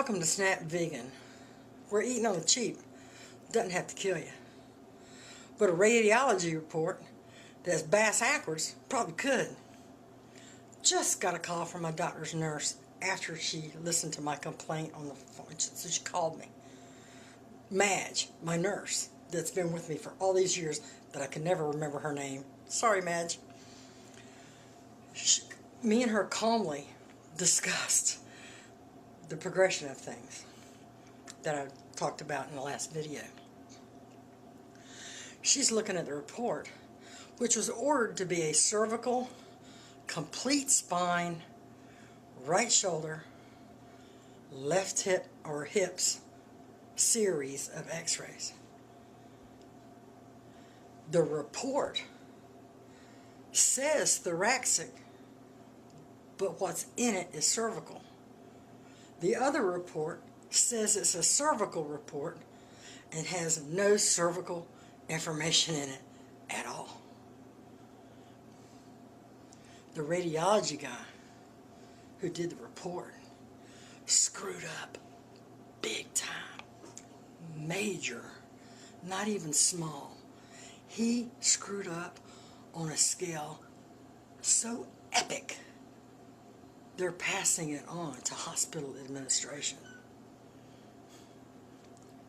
Welcome to Snap Vegan, where eating on the cheap doesn't have to kill you. But a radiology report that's bass backwards probably could. Just got a call from my doctor's nurse after she listened to my complaint on the phone. So she called me. Madge, my nurse, that's been with me for all these years that I can never remember her name. Sorry, Madge. Me and her calmly discussed the progression of things that I talked about in the last video. She's looking at the report, which was ordered to be a cervical, complete spine, right shoulder, left hip or hips series of x-rays. The report says thoracic, but what's in it is cervical. The other report says it's a cervical report and has no cervical information in it at all. The radiology guy who did the report screwed up big time, major, not even small. He screwed up on a scale so epic they're passing it on to hospital administration.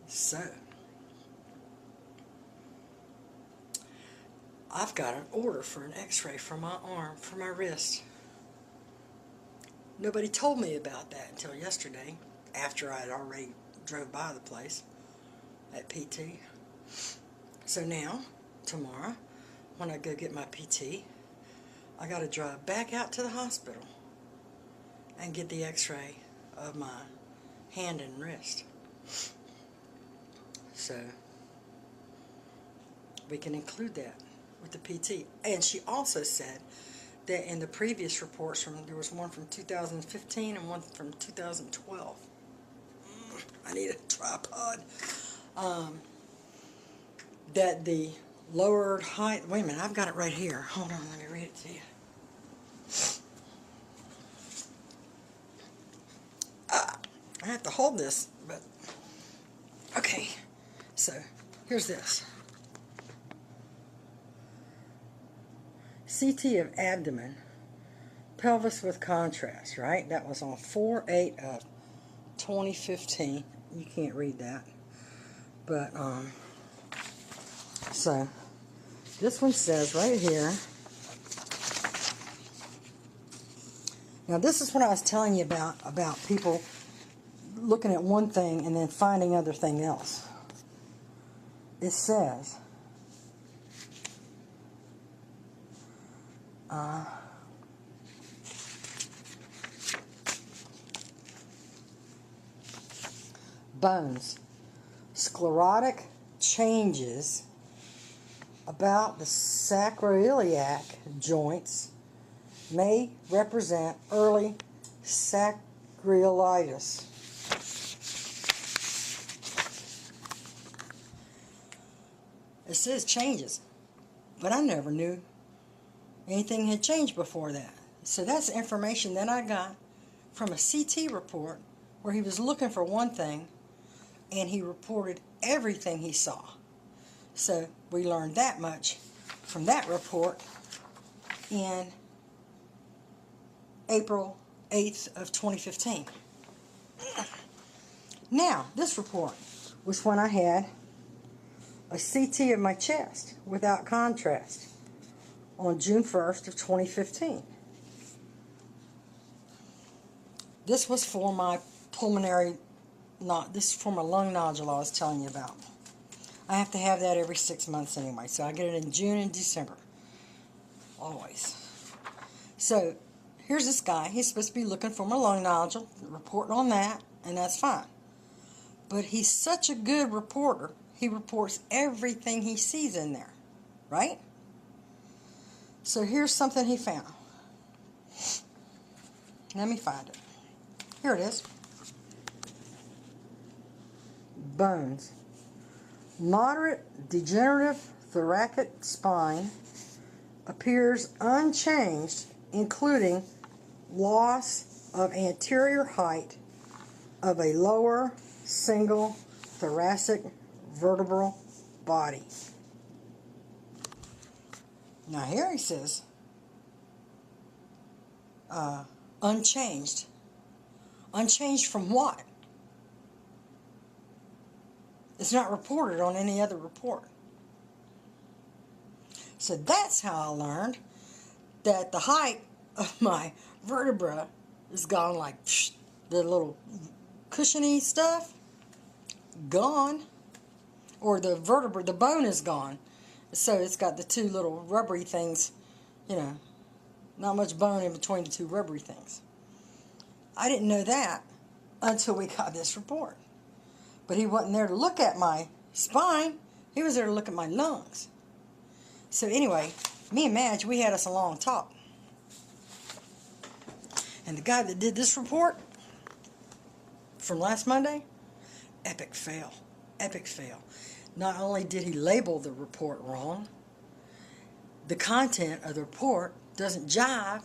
So, I've got an order for an x-ray for my arm, for my wrist. Nobody told me about that until yesterday, after I had already drove by the place at PT. So now, tomorrow, when I go get my PT, I got to drive back out to the hospital and get the x-ray of my hand and wrist. So we can include that with the PT. And she also said that in the previous reports, there was one from 2015 and one from 2012. I need a tripod. That the lowered height, wait a minute, I've got it right here. Hold on, let me read it to you. I have to hold this, but okay. So here's this. CT of abdomen, pelvis with contrast, right? That was on 4/8 of 2015. You can't read that, but so this one says right here. Now this is what I was telling you about people looking at one thing and then finding other thing else. It says bones, sclerotic changes about the sacroiliac joints may represent early sacroiliitis. It says changes, but I never knew anything had changed before that. So that's information that I got from a CT report where he was looking for one thing and he reported everything he saw. So we learned that much from that report in April 8th of 2015. Now, this report was when I had a CT of my chest without contrast on June 1st of 2015. This was for my pulmonary, this is for my lung nodule I was telling you about. I have to have that every 6 months anyway, so I get it in June and December. Always. So, here's this guy. He's supposed to be looking for my lung nodule, reporting on that, and that's fine. But he's such a good reporter, he reports everything he sees in there, right? So here's something he found. Let me find it. Here it is. Bones. Moderate degenerative thoracic spine appears unchanged, including loss of anterior height of a lower single thoracic vertebral body. Now here he says, unchanged. Unchanged from what? It's not reported on any other report. So that's how I learned that the height of my vertebra is gone, like the little cushiony stuff, gone. Or the vertebra, the bone is gone. So it's got the two little rubbery things, you know, not much bone in between the two rubbery things. I didn't know that until we got this report. But he wasn't there to look at my spine. He was there to look at my lungs. So anyway, me and Madge, we had us a long talk. And the guy that did this report from last Monday, epic fail. Epic fail. Not only did he label the report wrong, the content of the report doesn't jive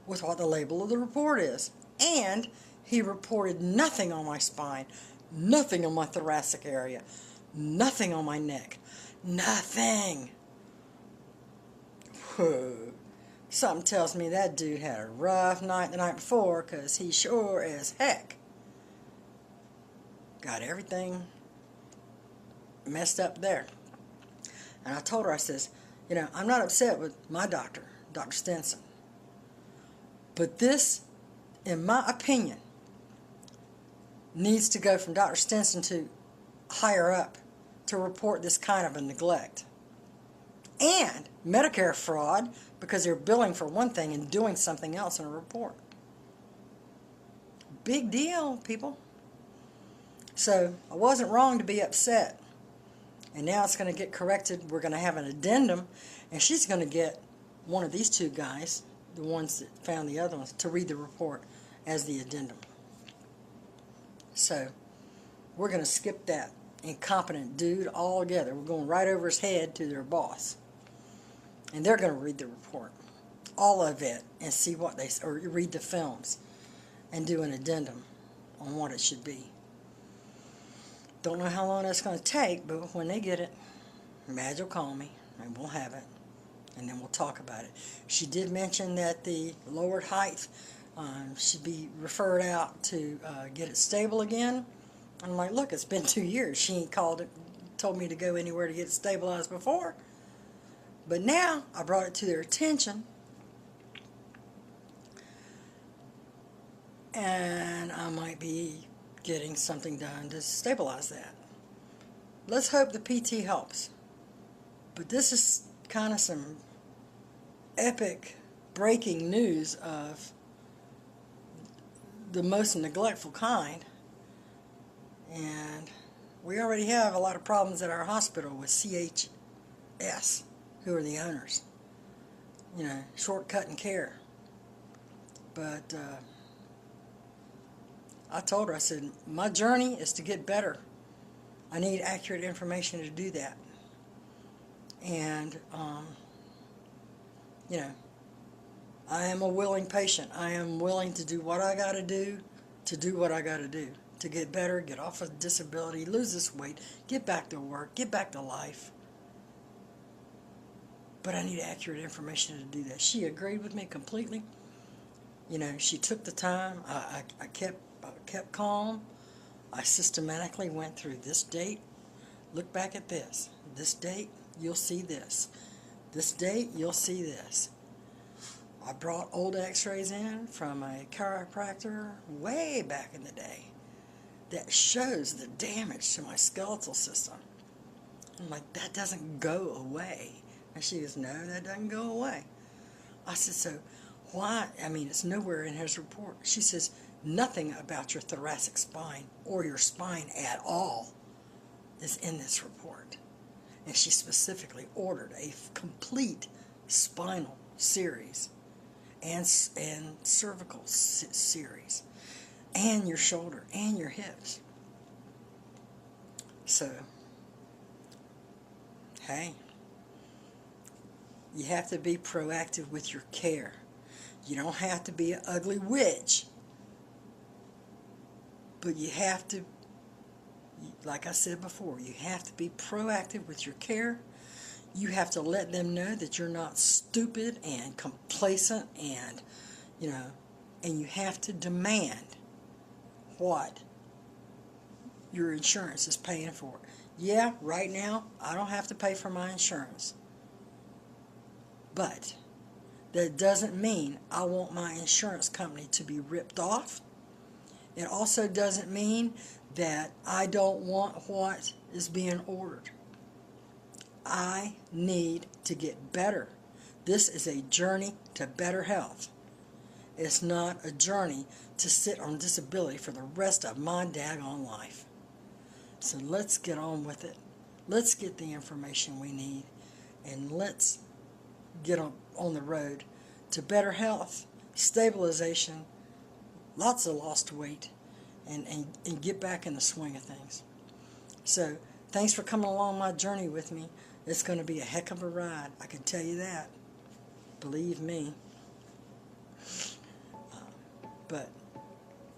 with what the label of the report is. And he reported nothing on my spine, nothing on my thoracic area, nothing on my neck, nothing. Whoa. Something tells me that dude had a rough night the night before, because he sure as heck got everything messed up there. And I told her, I says, you know, I'm not upset with my doctor, Dr. Stinson. But this, in my opinion, needs to go from Dr. Stinson to higher up to report this kind of a neglect. And Medicare fraud, because they're billing for one thing and doing something else in a report. Big deal, people. So I wasn't wrong to be upset. And now it's going to get corrected. We're going to have an addendum, and she's going to get one of these two guys, the ones that found the other ones, to read the report as the addendum. So we're going to skip that incompetent dude altogether. We're going right over his head to their boss. And they're going to read the report, all of it, and see what they, or read the films and do an addendum on what it should be. Don't know how long that's going to take, but when they get it, Madge will call me, and we'll have it, and then we'll talk about it. She did mention that the lowered height should be referred out to get it stable again. I'm like, look, it's been 2 years. She ain't told me to go anywhere to get it stabilized before. But now I brought it to their attention, and I might be getting something done to stabilize that. Let's hope the PT helps. But this is kind of some epic breaking news of the most neglectful kind. And we already have a lot of problems at our hospital with CHS, who are the owners. You know, shortcutting care. But I told her, I said, my journey is to get better. I need accurate information to do that. And, you know, I am a willing patient. I am willing to do what I got to do what I got to do. To get better, get off of disability, lose this weight, get back to work, get back to life. But I need accurate information to do that. She agreed with me completely. You know, she took the time. I kept calm. I systematically went through this date. Look back at this. This date, you'll see this. This date, you'll see this. I brought old X-rays in from a chiropractor way back in the day that shows the damage to my skeletal system. I'm like, that doesn't go away. And she goes, no, that doesn't go away. I said, so why? I mean, it's nowhere in his report. She says, nothing about your thoracic spine or your spine at all is in this report. And she specifically ordered a complete spinal series and cervical series and your shoulder and your hips. So, hey, you have to be proactive with your care. You don't have to be an ugly witch But you have to, like I said before, you have to be proactive with your care. You have to let them know that you're not stupid and complacent and, and you have to demand what your insurance is paying for. Yeah, right now, I don't have to pay for my insurance. But that doesn't mean I want my insurance company to be ripped off. It also doesn't mean that I don't want what is being ordered. I need to get better. This is a journey to better health. It's not a journey to sit on disability for the rest of my daggone life. So let's get on with it. Let's get the information we need, and let's get on the road to better health, stabilization, lots of lost weight, and get back in the swing of things. So thanks for coming along my journey with me. It's going to be a heck of a ride, I can tell you that. Believe me. But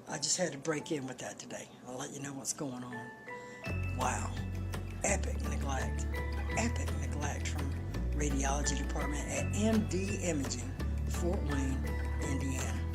I just had to break in with that today. I'll let you know what's going on. Wow. Epic neglect. Epic neglect from radiology department at MD Imaging, Fort Wayne, Indiana.